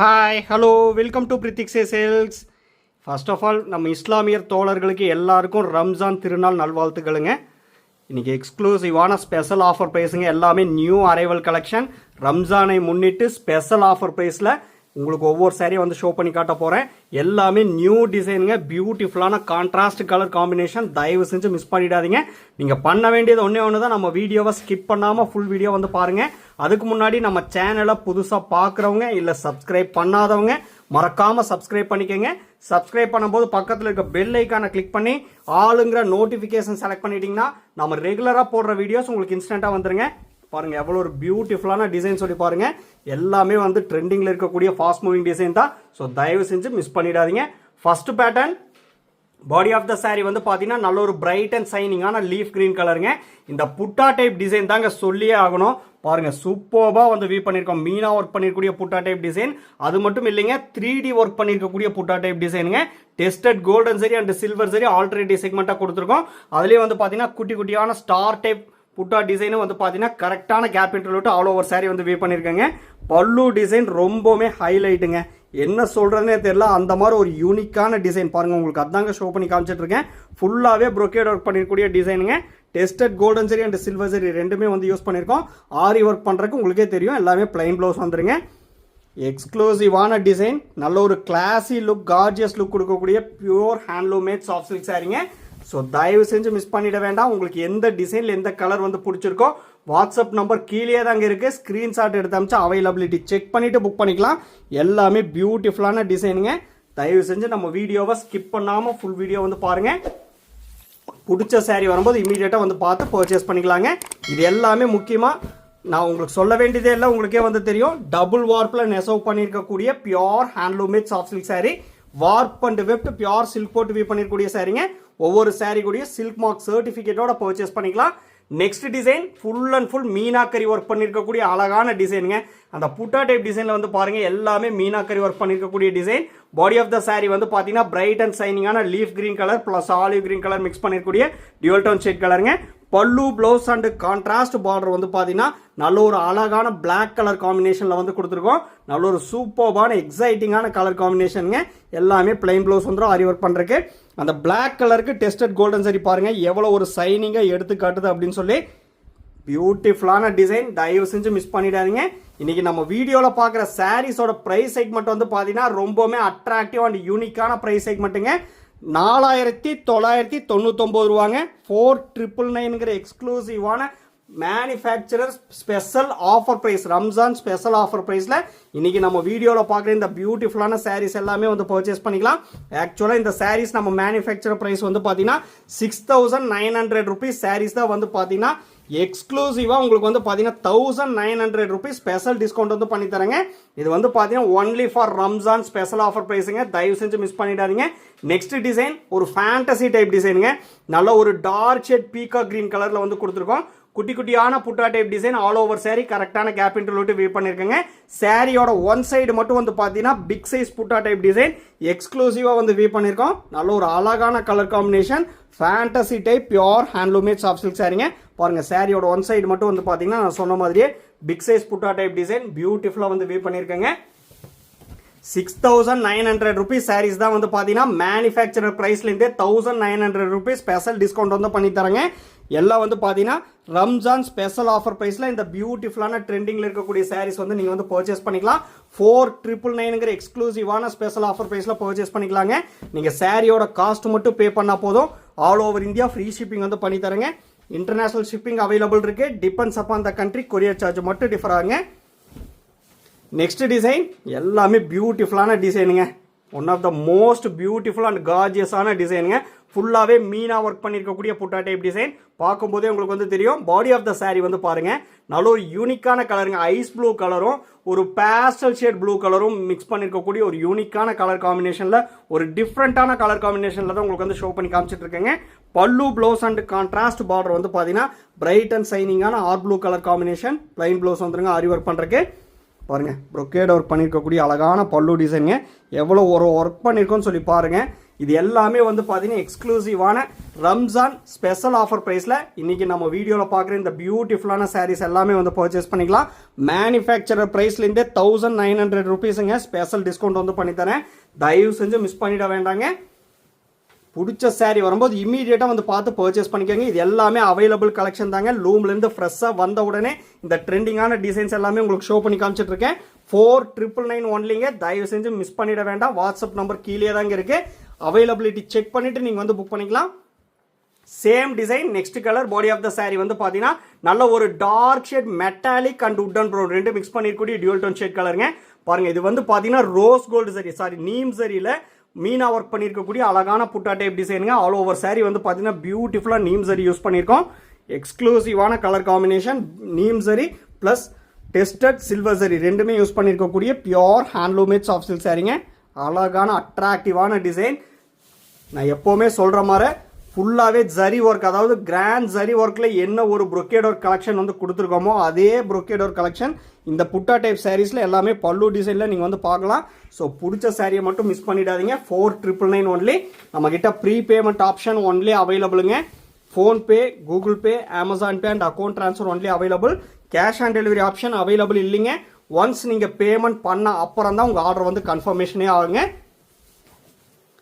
Hi hello welcome to பிரித்திக்ஸே sales. First of all நம்ம இஸ்லாமியர் தோழர்களுக்கு எல்லாருக்கும் ரம்ஜான் திருநாள் நல்வாழ்த்துக்களுங்க. இன்றைக்கி எக்ஸ்க்ளூசிவான ஸ்பெஷல் ஆஃபர் ப்ரைஸுங்க. எல்லாமே நியூ அரைவல் கலெக்ஷன். ரம்ஜானை முன்னிட்டு ஸ்பெஷல் ஆஃபர் ப்ரைஸில் உங்களுக்கு ஒவ்வொரு சாரியை வந்து ஷோ பண்ணி காட்ட போகிறேன். எல்லாமே நியூ டிசைனுங்க, பியூட்டிஃபுல்லான கான்ட்ராஸ்ட் கலர் காம்பினேஷன். தயவு செஞ்சு மிஸ் பண்ணிடாதீங்க. நீங்கள் பண்ண வேண்டியது ஒன்றே தான், நம்ம வீடியோவை ஸ்கிப் பண்ணாமல் ஃபுல் வீடியோ வந்து பாருங்கள். அதுக்கு முன்னாடி நம்ம சேனலை புதுசாக பார்க்குறவங்க இல்லை சப்ஸ்கிரைப் பண்ணாதவங்க மறக்காமல் சப்ஸ்கிரைப் பண்ணிக்கோங்க. சப்ஸ்கிரைப் பண்ணும்போது பக்கத்தில் இருக்க பெல் ஐக்கானை கிளிக் பண்ணி ஆளுங்கிற நோட்டிஃபிகேஷன் செலக்ட் பண்ணிட்டீங்கன்னா நம்ம ரெகுலராக போடுற வீடியோஸ் உங்களுக்கு இன்ஸ்டண்ட்டாக வந்துருங்க. பாருங்க எவ்வளோ ஒரு பியூட்டிஃபுல்லான டிசைன் சொல்லி பாருங்க. எல்லாமே வந்து ட்ரெண்டிங்கில் இருக்கக்கூடிய ஃபாஸ்ட் மூவிங் டிசைன் தான். ஸோ தயவு செஞ்சு மிஸ் பண்ணிடாதீங்க. First pattern body of the sari வந்து பார்த்தீங்கன்னா நல்ல ஒரு பிரைட் அண்ட் சைனிங்கான லீஃப் கிரீன் கலருங்க. இந்த புட்டா டைப் டிசைன் தாங்க சொல்லியே ஆகணும். பாருங்க சூப்பர்பா வந்து வீவ் பண்ணியிருக்கோம். மீனா ஒர்க் பண்ணிருக்கக்கூடிய புட்டா டைப் டிசைன். அது மட்டும் இல்லைங்க, 3D ஒர்க் பண்ணிருக்கக்கூடிய புட்டா டைப் டிசைனுங்க. டெஸ்டட் கோல்டன் சரி அண்ட் சில்வர் சரி ஆல்டர்னேட்டிவ் செக்மெண்ட்டாக கொடுத்துருக்கோம். அதுலேயே வந்து பார்த்தீங்கன்னா குட்டி குட்டியான ஸ்டார் டைப் புட்டா டிசைனும் வந்து பார்த்தீங்கன்னா கரெக்டான கேப் இன்டர்வியூட்டு ஆல் ஓவர் சாரி வந்து வீவ் பண்ணியிருக்காங்க. பல்லு டிசைன் ரொம்பவுமே ஹைலைட்டுங்க. என்ன சொல்கிறதுனே தெரியல, அந்த மாதிரி ஒரு யூனிக்கான டிசைன் பாருங்கள். உங்களுக்கு அதாங்க ஷோ பண்ணி காமிச்சிட்டு இருக்கேன். ஃபுல்லாகவே ப்ரொக்கேட் ஒர்க் பண்ணிருக்கக்கூடிய டிசைனுங்க. டெஸ்டட் கோல்டன் சரி அண்ட் சில்வர் சரி ரெண்டுமே வந்து யூஸ் பண்ணியிருக்கோம். ஆரி ஒர்க் பண்ணுறதுக்கு உங்களுக்கே தெரியும். எல்லாமே பிளைன் ப்ளவுஸ் வந்துருங்க. எக்ஸ்க்ளூசிவான டிசைன், நல்ல ஒரு கிளாசி லுக், கார்ஜியஸ் லுக் கொடுக்கக்கூடிய pure handloom made soft silk சாரிங்க. ஸோ தயவு செஞ்சு மிஸ் பண்ணிட வேண்டாம். உங்களுக்கு எந்த டிசைனில் எந்த கலர் வந்து பிடிச்சிருக்கோ வாட்ஸ்அப் நம்பர் கீழே தாங்க இருக்குது. ஸ்க்ரீன்ஷாட் எடுத்து அமிச்சா அவைலபிலிட்டி செக் பண்ணிவிட்டு புக் பண்ணிக்கலாம். எல்லாமே பியூட்டிஃபுல்லான டிசைனுங்க. தயவு செஞ்சு நம்ம வீடியோவை ஸ்கிப் பண்ணாமல் ஃபுல் வீடியோ வந்து பாருங்கள். பிடிச்ச சாரீ வரும்போது இமீடியட்டாக வந்து பார்த்து பர்ச்சேஸ் பண்ணிக்கலாங்க. இது எல்லாமே முக்கியமாக நான் உங்களுக்கு சொல்ல வேண்டியதே இல்லை, உங்களுக்கே வந்து தெரியும். டபுள் வார்ப்பில் நெசவு பண்ணியிருக்கக்கூடிய pure handloom made soft silk sari. Warp and weft pure silk போட்டு வீவ் பண்ணிருக்கக்கூடிய சாரீங்க. ஒவ்வொரு சாரீ கூடிய சில்க் மார்க் சர்டிஃபிகேட்டோட பர்ச்சேஸ் பண்ணிக்கலாம். Next design full and full meenakari work பண்ணியிருக்கக்கூடிய அழகான டிசைனுங்க. அந்த புட்டா டைப் டிசைனில் வந்து பாருங்க எல்லாமே மீனாக்கரி ஒர்க் பண்ணியிருக்கக்கூடிய design. Body of the sari வந்து பார்த்தீங்கன்னா பிரைட் அண்ட் சைனிங்கான leaf green colour plus olive green colour mix பண்ணிருக்கக்கூடிய டியூல் டோன் ஷேட் கலருங்க. Pallu blouse and contrast border வந்து பார்த்தீங்கன்னா நல்ல ஒரு அழகான பிளாக் கலர் காம்பினேஷனில் வந்து கொடுத்துருக்கோம். நல்ல ஒரு சூப்பர்பான எக்ஸைட்டிங்கான கலர் காம்பினேஷனுங்க. எல்லாமே பிளைன் ப்ளவுஸ் வந்துடும் ஆரி ஒர்க் பண்ணுறதுக்கு. அந்த பிளாக் கலருக்கு டெஸ்டட் கோல்டன் சரி பாருங்கள் எவ்வளோ ஒரு சைனிங்காக எடுத்து காட்டுது அப்படின்னு சொல்லி. பியூட்டிஃபுல்லான டிசைன். தயவு செஞ்சு மிஸ் பண்ணிடாதீங்க. இன்னைக்கு நம்ம வீடியோவில் பார்க்குற சாரீஸோட ப்ரைஸ் செக்மெண்ட் வந்து பார்த்தீங்கன்னா ரொம்பவுமே அட்ராக்டிவ் அண்ட் யூனிக்கான ப்ரைஸ் செக்மெண்ட்டுங்க. 4999 ரூபாங்க. 4999 எக்ஸ்க்ளூசிவான manufacturer special offer price, Ramzan special offer ப்ரைஸில் இன்னைக்கு நம்ம வீடியோவில் பார்க்குற இந்த பியூட்டிஃபுல்லான சாரீஸ் எல்லாமே வந்து பர்ச்சேஸ் பண்ணிக்கலாம். ஆக்சுவலாக இந்த சாரீஸ் நம்ம மேனுஃபேக்சர் ப்ரைஸ் வந்து பார்த்தீங்கன்னா 6900 ருபீஸ் சாரீஸ் தான் வந்து பார்த்தீங்கன்னா எக்ஸ்க்ளூசிவாக உங்களுக்கு வந்து பார்த்தீங்கன்னா 1900 ருபீஸ் ஸ்பெஷல் டிஸ்கவுண்ட் வந்து பண்ணி தரேங்க. இது வந்து பார்த்தீங்கன்னா only for Ramzan special offer ப்ரைஸுங்க. தயவு செஞ்சு மிஸ் பண்ணிடாதீங்க. நெக்ஸ்ட் டிசைன் ஒரு ஃபேண்டசி டைப் டிசைனுங்க. நல்ல ஒரு டார்க் ஷேட் பீகா கிரீன் கலரில் வந்து கொடுத்துருக்கோம். குட்டி குட்டியான புட்டா type design all over sorry கரெக்டான கேப் இன்டர்வியூட்டு வீவ் பண்ணிருக்கேங்க. சாரியோட ஒன் சைடு மட்டும் வந்து பார்த்தீங்கன்னா பிக் சைஸ் புட்டா டைப் டிசைன் எக்ஸ்க்ளூசிவாக வந்து வீவ் பண்ணியிருக்கோம். நல்ல ஒரு அழகான colour combination fantasy type pure handloom made soft silk சாரிங்க. பாருங்க சாரியோட ஒன் சைடு மட்டும் வந்து பார்த்தீங்கன்னா நான் சொன்ன மாதிரியே பிக் சைஸ் புட்டா டைப் டிசைன் பியூட்டிஃபுல்லாக வந்து வீவ் பண்ணியிருக்கேங்க. 6900 ருபீஸ் சாரீஸ் தான் வந்து பார்த்தீங்கன்னா மேனுஃபேக்சரர் ப்ரைஸ்லேருந்தே 1900 ருபீஸ் ஸ்பெஷல் டிஸ்கவுண்ட் வந்து பண்ணி தரேங்க. எல்லாம் வந்து பார்த்தீங்கன்னா ரம்ஜான் ஸ்பெஷல் ஆஃபர் ப்ரைஸில் இந்த பியூட்டிஃபுல்லான ட்ரெண்டிங்கில் இருக்கக்கூடிய சாரீஸ் வந்து நீங்கள் வந்து பர்ச்சேஸ் பண்ணிக்கலாம். 4999 எக்ஸ்க்ளூசிவான ஸ்பெஷல் ஆஃபர் ப்ரைஸில் பர்ச்சேஸ் பண்ணிக்கலாங்க. நீங்கள் சாரியோட காஸ்ட் மட்டும் பே பண்ணால் போதும். All over India free shipping வந்து பண்ணி தரேங்க. இன்டர்நேஷனல் ஷிப்பிங் அவைலபிள் இருக்கு. Depends upon the country. Courier charge மட்டும் டிஃபர் ஆகுங்க. நெக்ஸ்ட் டிசைன் எல்லாமே பியூட்டிஃபுல்லான டிசைனுங்க. One of the most beautiful and கார்ஜியஸான டிசைனுங்க. ஃபுல்லாகவே மீனா ஒர்க் பண்ணியிருக்கக்கூடிய புட்டா டைப் டிசைன். பார்க்கும்போதே உங்களுக்கு வந்து தெரியும். பாடி ஆஃப் த சாரி வந்து பாருங்க நல்ல ஒரு யூனிக்கான கலருங்க. ஐஸ் ப்ளூ கலரும் ஒரு பேஸ்டல் ஷேட் ப்ளூ கலரும் மிக்ஸ் பண்ணியிருக்கக்கூடிய ஒரு யூனிக்கான கலர் காம்பினேஷனில் ஒரு டிஃப்ரெண்ட்டான கலர் காம்பினேஷனில் தான் உங்களுக்கு வந்து ஷோ பண்ணி காமிச்சிட்டு இருக்கேங்க. பல்லு ப்ளவுஸ் அண்ட் கான்ட்ராஸ்ட் பார்டர் வந்து பார்த்தீங்கன்னா பிரைட் அண்ட் சைனிங்கான ஆர் blue colour combination. Plain blouse வந்துருங்க ஆரி ஒர்க் பண்ணுறதுக்கு. பாருங்கள் ப்ரொக்கேட் ஒர்க் பண்ணியிருக்கக்கூடிய அழகான பல்லு டிசைனுங்க. எவ்வளோ ஒரு ஒர்க் பண்ணியிருக்கோன்னு சொல்லி பாருங்கள். இது எல்லாமே வந்து பார்த்தீங்கன்னா எக்ஸ்க்ளூசிவான ரம்ஜான் ஸ்பெஷல் ஆஃபர் ப்ரைஸில் இன்றைக்கி நம்ம வீடியோவில் பார்க்குற இந்த பியூட்டிஃபுல்லான சாரீஸ் எல்லாமே வந்து பர்ச்சேஸ் பண்ணிக்கலாம். மேனுஃபேக்சரர் ப்ரைஸ்லேருந்தே 1900 rupeesங்க ஸ்பெஷல் டிஸ்கவுண்ட் வந்து பண்ணித்தரேன். தயவு செஞ்சு மிஸ் பண்ணிட வேண்டாங்க. பிடிச்ச சாரீ வரும்போது இம்மீடியட்டாக வந்து பார்த்து பர்ச்சேஸ் பண்ணிக்கோங்க. இது எல்லாமே அவைலபிள் கலெக்ஷன் தாங்க. லூம்லேருந்து ஃப்ரெஷ்ஷாக வந்த உடனே இந்த ட்ரெண்டிங்கான டிசைன்ஸ் எல்லாமே உங்களுக்கு ஷோ பண்ணி காமிச்சிட்டு இருக்கேன். 4999 ஒன்லிங்க. தயவு செஞ்சு மிஸ் பண்ணிட வேண்டாம். வாட்ஸ்அப் நம்பர் கீழே தாங்க இருக்கு. அவைலபிலிட்டி செக் பண்ணிட்டு நீங்கள் வந்து புக் பண்ணிக்கலாம். Same design next colour body of the sari வந்து பார்த்தீங்கன்னா நல்ல ஒரு dark shade metallic and wooden brown ரெண்டு மிக்ஸ் பண்ணிருக்கூடிய டியூல் டோன் ஷேட் கலருங்க. பாருங்க, இது வந்து பார்த்தீங்கன்னா ரோஸ் கோல்டு சரி நீம் சரியில் மீனா ஒர்க் பண்ணியிருக்கக்கூடிய அழகான புட்டா டைப் டிசைனுங்க. ஆல் ஓவர் சாரி வந்து பார்த்தீங்கன்னா பியூட்டிஃபுல்லாக நீம் சரி யூஸ் பண்ணியிருக்கோம். எக்ஸ்க்ளூசிவான கலர் காம்பினேஷன் நீம் சரி ப்ளஸ் டெஸ்டட் சில்வர் சரி ரெண்டுமே யூஸ் பண்ணியிருக்கக்கூடிய பியோர் ஹேண்ட்லூமேட் சாஃப்ட் சில்க் சாரிங்க. அழகான அட்ராக்டிவான டிசைன். நான் எப்போவுமே சொல்கிற மாதிரி ஃபுல்லாகவே ஜரி ஒர்க், அதாவது கிராண்ட் ஜரி ஒர்க்கில் என்ன ஒரு brocade ஒர்க் கலெக்ஷன் வந்து கொடுத்துருக்கோமோ அதே brocade ஒர்க் கலெக்ஷன் இந்த புட்டா டைப் சாரீஸில் எல்லாமே பல்லு டிசைனில் நீங்கள் வந்து பார்க்கலாம். ஸோ பிடிச்ச சாரியை மட்டும் மிஸ் பண்ணிடாதீங்க. 4999 ஒன்லி. நம்மக்கிட்ட ப்ரீ பேமெண்ட் ஆப்ஷன் ஒன்லி அவைலபிளுங்க. PhonePe, Google Pay, Amazon Pay and account transfer only available. Cash on delivery option available இல்லைங்க. ஒன்ஸ் நீங்கள் பேமெண்ட் பண்ண அப்புறம் தான் உங்கள் ஆர்டர் வந்து கன்ஃபர்மேஷனே ஆகுங்க.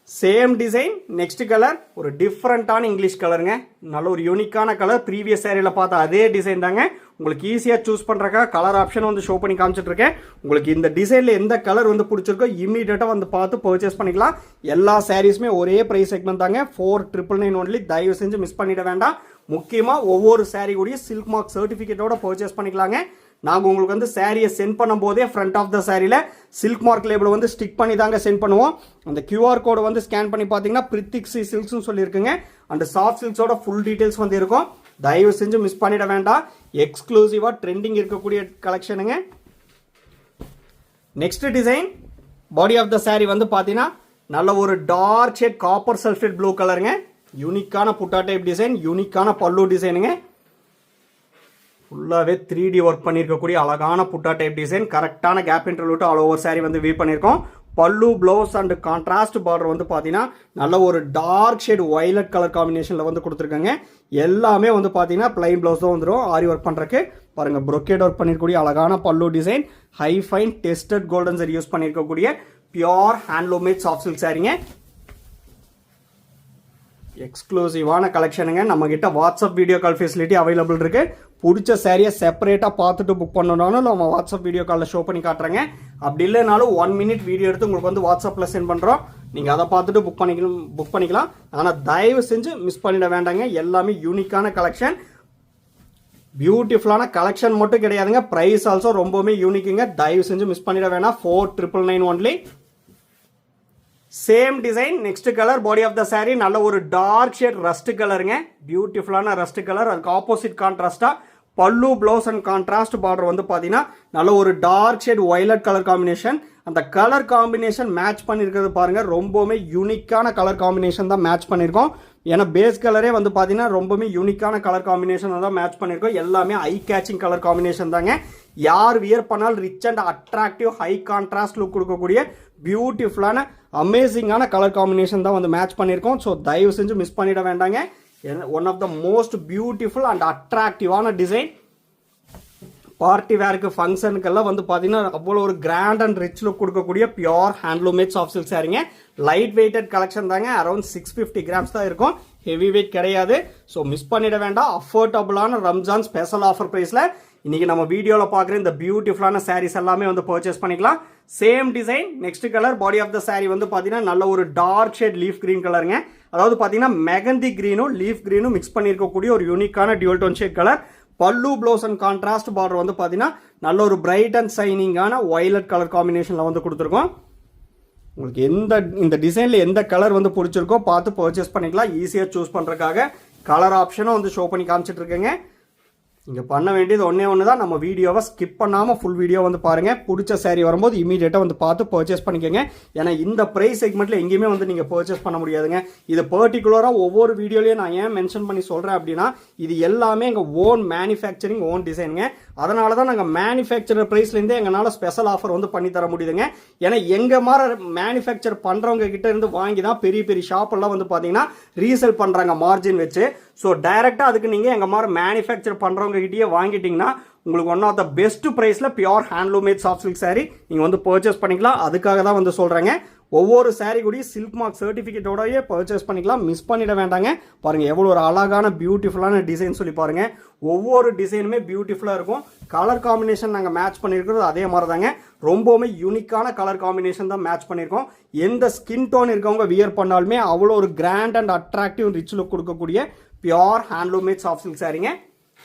சேம் டிசைன் நெக்ஸ்ட் கலர் ஒரு டிஃப்ரெண்ட்டான இங்கிலீஷ் கலருங்க. நல்ல ஒரு யூனிக்கான கலர். ப்ரீவியஸ் சாரியில் பார்த்த அதே டிசைன் தாங்க. உங்களுக்கு ஈஸியாக சூஸ் பண்ணுறக்கா கலர் ஆப்ஷன் வந்து ஷோ பண்ணி காமிச்சிட்டு இருக்கேன். உங்களுக்கு இந்த டிசைனில் எந்த கலர் வந்து பிடிச்சிருக்கோ இம்மீடியட்டாக வந்து பார்த்து பர்ச்சேஸ் பண்ணிக்கலாம். எல்லா சாரீஸுமே ஒரே ப்ரைஸ் செக்மெண்ட் தாங்க. 4999 ஒன்லி. தயவு செஞ்சு மிஸ் பண்ணிட வேண்டாம். முக்கியமாக ஒவ்வொரு சாரீ கூடிய சில்க் மார்க் சர்டிஃபிகேட்டோட பர்ச்சேஸ் பண்ணிக்கலாங்க. நாங்கள் உங்களுக்கு வந்து சாரியை சென்ட் பண்ணும் போதே ஃப்ரண்ட் ஆஃப் த சாரியில் சில்க் மார்க் லேபிள் வந்து ஸ்டிக் பண்ணி தாங்க சென்ட் பண்ணுவோம். அந்த கியூஆர் கோடை வந்து ஸ்கேன் பண்ணி பார்த்தீங்கன்னா பிரித்திக்ஸி சில்க்ஸ்னு சொல்லியிருக்குங்க. அண்ட் சாஃப்ட் சில்க்ஸோட ஃபுல் டீட்டெயில்ஸ் வந்து இருக்கும். தயவு செஞ்சு மிஸ் பண்ணிட வேண்டாம். எக்ஸ்க்ளூசிவாக ட்ரெண்டிங் இருக்கக்கூடிய கலெக்ஷனுங்க. Next design body of the sari வந்து பார்த்தீங்கன்னா நல்ல ஒரு dark shade copper sulphate blue கலருங்க. யூனிக்கான புட்டா டைப் டிசைன், யூனிக்கான பல்லு டிசைனுங்க. ஃபுல்லாகவே 3D ஒர்க் பண்ணியிருக்கக்கூடிய அழகான புட்டா டைப் டிசைன். கரெக்டான கேப் இன்டர்வியூட்டு ஆல் ஓவர் சாரி வந்து வீவ் பண்ணியிருக்கோம். பல்லு ப்ளவுஸ் அண்ட் கான்ட்ராஸ்ட் பார்டர் வந்து பார்த்தீங்கன்னா நல்ல ஒரு டார்க் ஷேட் வயலட் கலர் காம்பினேஷனில் வந்து கொடுத்துருக்காங்க. எல்லாமே வந்து பார்த்தீங்கன்னா பிளைன் ப்ளவுஸ் தான் வந்துடும் ஆரி ஒர்க் பண்ணுறக்கு. பாருங்கள், brocade ஒர்க் பண்ணியிருக்கக்கூடிய அழகான pallu design. High fine tested golden zari use பண்ணியிருக்கக்கூடிய பியோர் ஹேண்ட்லூமேட் சாஃப்ட் சில்க் சாரிங்க. எக்ஸ்க்ளூசிவான கலெக்ஷனுங்க. நம்மக்கிட்ட WhatsApp video call facility available இருக்குது. பிடிச்ச சாரியை செப்பரேட்டாக பார்த்துட்டு புக் பண்ணணும்னாலும் நம்ம வாட்ஸ்அப் வீடியோ காலில் ஷோ பண்ணி காட்டுறேங்க. அப்படி இல்லைனாலும் 1 minute வீடியோ எடுத்து உங்களுக்கு வந்து வாட்ஸ்அப்பில் சென்ட் பண்ணுறோம். நீங்கள் அதை பார்த்துட்டு புக் பண்ணிக்கலாம். ஆனால் தயவு செஞ்சு மிஸ் பண்ணிட வேண்டாங்க. எல்லாமே யூனிக்கான கலெக்ஷன். பியூட்டிஃபுல்லான கலெக்ஷன் மட்டும் கிடையாதுங்க, ப்ரைஸ் ஆல்சோ ரொம்பவுமே யூனிக்குங்க. தயவு செஞ்சு மிஸ் பண்ணிட வேண்டாம். 4999 only. Same design next colour body of the sari நல்ல ஒரு டார்க் ஷேட் ரஸ்ட் கலருங்க. பியூட்டிஃபுல்லான ரஸ்ட் கலர். அதுக்கு ஆப்போசிட் கான்ட்ராஸ்டா pallu blouse and contrast border வந்து பார்த்தீங்கன்னா நல்ல ஒரு dark shade violet colour combination. அந்த கலர் காம்பினேஷன் மேட்ச் பண்ணியிருக்கிறது பாருங்க, ரொம்பவுமே யூனிக்கான கலர் காம்பினேஷன் தான் மேட்ச் பண்ணியிருக்கோம். ஏன்னா பேஸ் கலரே வந்து பார்த்தீங்கன்னா ரொம்பவுமே யூனிக்கான கலர் காம்பினேஷன் தான் மேட்ச் பண்ணியிருக்கோம். எல்லாமே ஐ கேச்சிங் கலர் காம்பினேஷன் தாங்க. யார் வியர் பண்ணாலும் rich and attractive high contrast look கொடுக்கக்கூடிய பியூட்டிஃபுல்லான அமேசிங்கான கலர் காம்பினேஷன் தான் வந்து மேட்ச் பண்ணியிருக்கோம். ஸோ தயவு செஞ்சு மிஸ் பண்ணிட வேண்டாங்க. One of the most beautiful and அட்ராக்டிவான டிசைன். பார்ட்டி வேருக்கு ஃபங்க்ஷனுக்கெல்லாம் வந்து பார்த்தீங்கன்னா அவ்வளோ ஒரு கிராண்ட் அண்ட் ரிச் லுக் கொடுக்கக்கூடிய பியோர் ஹேண்ட்லூமேட் சாஃப்ட் சில்க் சாரிங்க. லைட் வெயிட்டட் கலெக்ஷன் தாங்க. அரௌண்ட் 650 grams தான் இருக்கும். ஹெவி வெயிட் கிடையாது. ஸோ மிஸ் பண்ணிட வேண்டாம். அஃபோர்டபுளான ரம்ஜான் ஸ்பெஷல் ஆஃபர் ப்ரைஸில் இன்னைக்கு நம்ம வீடியோவில் பார்க்குற இந்த பியூட்டிஃபுல்லான சாரீஸ் எல்லாமே வந்து பர்ச்சேஸ் பண்ணிக்கலாம். Same design next colour body of the sari வந்து பார்த்தீங்கன்னா நல்ல ஒரு டார்க் ஷேட் லீஃப் கிரீன் கலருங்க. அதாவது பார்த்தீங்கன்னா மெகந்தி கிரீனும் லீஃப் கிரீனும் மிக்ஸ் பண்ணியிருக்கக்கூடிய ஒரு யூனிக்கான டியூல் டோன் ஷேட் கலர். பல்லு ப்ளவுஸ் அண்ட் கான்ட்ராஸ்ட் பார்டர் வந்து பார்த்தீங்கன்னா நல்ல ஒரு பிரைட் அண்ட் ஷைனிங்கான வயலட் கலர் காம்பினேஷனில் வந்து கொடுத்துருக்கோம். உங்களுக்கு இந்த டிசைனில் எந்த கலர் வந்து பிடிச்சிருக்கோ பார்த்து பர்ச்சேஸ் பண்ணிக்கலாம். ஈஸியாக சூஸ் பண்ணுறதுக்காக கலர் ஆப்ஷனும் வந்து ஷோ பண்ணி காமிச்சிட்டு இருக்கேங்க. நீங்கள் பண்ண வேண்டியது ஒன்று தான், நம்ம வீடியோவை ஸ்கிப் பண்ணாமல் ஃபுல் வீடியோ வந்து பாருங்கள். பிடிச்ச சாரீ வரும்போது இமீடியட்டாக வந்து பார்த்து பர்ச்சேஸ் பண்ணிக்கோங்க. ஏன்னா இந்த ப்ரைஸ் செக்மெண்ட்டில் எங்கேயுமே வந்து நீங்கள் பர்ச்சேஸ் பண்ண முடியாதுங்க. இது பர்டிகுலராக ஒவ்வொரு வீடியோலையும் நான் ஏன் மென்ஷன் பண்ணி சொல்கிறேன் அப்படின்னா, இது எல்லாமே எங்கள் ஓன் மேனுஃபேக்சரிங், ஓன் டிசைனுங்க. அதனால தான் நாங்கள் மேனுஃபேக்சரர் ப்ரைஸ்லேருந்தே எங்களால் ஸ்பெஷல் ஆஃபர் வந்து பண்ணி தர முடியுதுங்க. ஏன்னா எங்கள் மாதிரி மேனுஃபேக்சர் பண்ணுறவங்க கிட்ட இருந்து வாங்கி தான் பெரிய பெரிய ஷாப்பெல்லாம் வந்து பார்த்தீங்கன்னா ரீசேல் பண்ணுறாங்க மார்ஜின் வச்சு. ஸோ டைரெக்டாக அதுக்கு நீங்கள் எங்கள் மாதிரி மேனுஃபேக்சர் பண்ணுறவங்க கிட்டேயே வாங்கிட்டீங்கன்னா உங்களுக்கு ஒன் ஆஃப் த பெஸ்ட் ப்ரைஸில் pure handloom made soft silk sari நீங்கள் வந்து பர்ச்சேஸ் பண்ணிக்கலாம். அதுக்காக தான் வந்து சொல்கிறேங்க. ஒவ்வொரு சாரீ கூடிய சில்க் மார்க் சர்டிஃபிகேட்டோடய பர்ச்சேஸ் பண்ணிக்கலாம். மிஸ் பண்ணிட வேண்டாங்க. பாருங்கள் எவ்வளோ ஒரு அழகான பியூட்டிஃபுல்லான டிசைன் சொல்லி பாருங்கள். ஒவ்வொரு டிசைனுமே பியூட்டிஃபுல்லாக இருக்கும். கலர் காம்பினேஷன் நாங்கள் மேட்ச் பண்ணியிருக்கிறது அதே மாதிரி தாங்க. ரொம்பவுமே யூனிக்கான கலர் காம்பினேஷன் தான் மேட்ச் பண்ணியிருக்கோம். எந்த ஸ்கின் டோன் இருக்கவங்க வியர் பண்ணாலுமே அவ்வளோ ஒரு grand and attractive rich look கொடுக்கக்கூடிய பியூர் ஹேண்ட்லூமேட் சாஃப்ட் சில்க் சாரீங்க.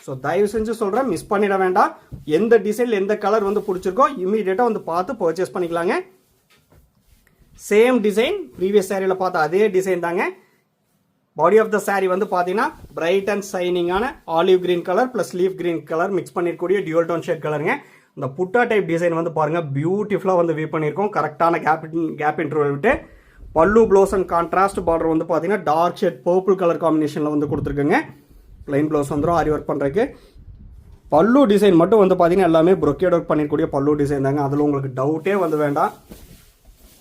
ஸோ தயவு செஞ்சு சொல்கிறேன், மிஸ் பண்ணிட வேண்டாம். எந்த டிசைன் எந்த கலர் வந்து பிடிச்சிருக்கோ இமீடியட்டாக வந்து பார்த்து பர்ச்சேஸ் பண்ணிக்கலாங்க. சேம் டிசைன் ப்ரீவியஸ் சாரியில் பார்த்த அதே டிசைன் தாங்க. பாடி ஆஃப் த சாரீ வந்து பார்த்தீங்கன்னா பிரைட் அண்ட் ஷைனிங்கான olive green colour plus leaf green colour mix பண்ணிருக்கக்கூடிய டியூல் டோன் ஷேட் கலருங்க. இந்த புட்டா டைப் டிசைன் வந்து பாருங்கள் பியூட்டிஃபுல்லாக வந்து வீவ் பண்ணியிருக்கோம். கரெக்டான கேப் இன்டர்வல் விட்டு பல்லு ப்ளவுஸ் அண்ட் கான்ட்ராஸ்ட் பார்டர் வந்து பார்த்தீங்கன்னா டார்க் ஷேட் பர்பிள் கலர் காம்பினேஷனில் வந்து கொடுத்துருக்குங்க. பிளைன் ப்ளவுஸ் வந்துடும் ஆரி ஒர்க் பண்ணுறதுக்கு. பல்லு டிசைன் மட்டும் வந்து பார்த்தீங்கன்னா எல்லாமே ப்ரொக்கேட் ஒர்க் பண்ணிருக்கக்கூடிய பல்லு டிசைன் தாங்க. அதில் உங்களுக்கு டவுட்டே வந்து வேண்டாம்.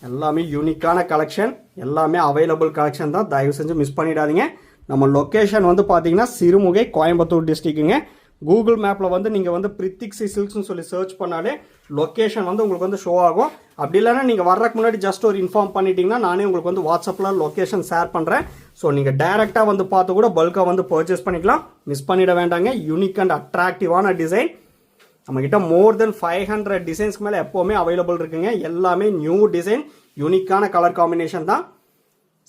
எல்லாமே யூனிக்கான கலெக்ஷன், எல்லாமே அவைலபிள் கலெக்ஷன் தான். தயவு செஞ்சு மிஸ் பண்ணிடாதீங்க. நம்ம லொக்கேஷன் வந்து பார்த்தீங்கன்னா சிறுமுகை, கோயம்புத்தூர் டிஸ்ட்ரிக்ட்டுங்க. கூகுள் மேப்பில் வந்து நீங்கள் வந்து பிரித்திக்ஸி சில்க்ஸ்னு சொல்லி சர்ச் பண்ணாலே லொக்கேஷன் வந்து உங்களுக்கு வந்து ஷோ ஆகும். அப்படி இல்லைன்னா நீங்கள் வர்றதுக்கு முன்னாடி ஜஸ்ட் ஒரு இன்ஃபார்ம் பண்ணிட்டீங்கன்னா நானே உங்களுக்கு வந்து வாட்ஸ்அப்பில் லொக்கேஷன் ஷேர் பண்ணுறேன். ஸோ நீங்கள் டைரெக்டாக வந்து பார்த்து கூட பல்காக வந்து பர்ச்சேஸ் பண்ணிக்கலாம். மிஸ் பண்ணிட வேண்டாங்க. யூனிக் அண்ட் அட்ராக்டிவான டிசைன். நம்மக்கிட்ட மோர் தென் 500 டிசைன்ஸ்க்கு மேலே எப்போவுமே அவைலபிள் இருக்குங்க. எல்லாமே நியூ டிசைன், யூனிக்கான கலர் காம்பினேஷன் தான்.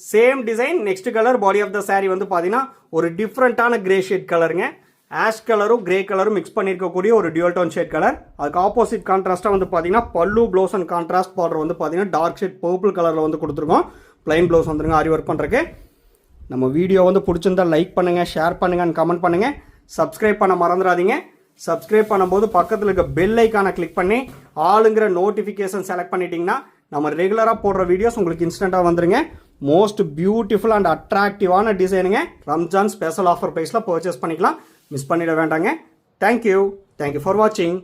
Same design next colour body of the sari வந்து பார்த்தீங்கன்னா ஒரு டிஃப்ரெண்ட்டான கிரே ஷேட் கலருங்க. ஆஷ் கலரும் கிரே கலரும் மிக்ஸ் பண்ணியிருக்கக்கூடிய ஒரு டியூல் டோன் ஷேட் கலர். அதுக்கு ஆப்போசிட் கான்ட்ராஸ்ட்டாக வந்து பார்த்தீங்கன்னா பல்லு ப்ளவுஸ் அண்ட் கான்ட்ராஸ்ட் பார்டர் வந்து பார்த்தீங்கன்னா டார்க் ஷேட் பர்பிள் கலரில் வந்து கொடுத்துருக்கோம். பிளைன் ப்ளவுஸ் வந்துருங்க ஆரி ஒர்க் பண்ணுறதுக்கு. நம்ம வீடியோ வந்து பிடிச்சிருந்தா லைக் பண்ணுங்கள், ஷேர் பண்ணுங்கள் அண்ட் கமெண்ட் பண்ணுங்கள். சப்ஸ்கிரைப் பண்ண மறந்துடாதீங்க. சப்ஸ்கிரைப் பண்ணும்போது பக்கத்தில் இருக்க பெல் ஐக்கானை கிளிக் பண்ணி ஆளுங்கிற நோட்டிஃபிகேஷன் செலக்ட் பண்ணிட்டீங்கன்னா நம்ம ரெகுலராக போடுற வீடியோஸ் உங்களுக்கு இன்ஸ்டண்ட்டாக வந்துருங்க. மோஸ்ட் பியூட்டிஃபுல் அண்ட் அட்ராக்டிவான டிசைனுங்க. ரம்ஜான் ஸ்பெஷல் ஆஃபர் ப்ரைஸில் பர்ச்சேஸ் பண்ணிக்கலாம். மிஸ் பண்ணிட வேண்டாங்க. தேங்க்யூ ஃபார் வாட்சிங்.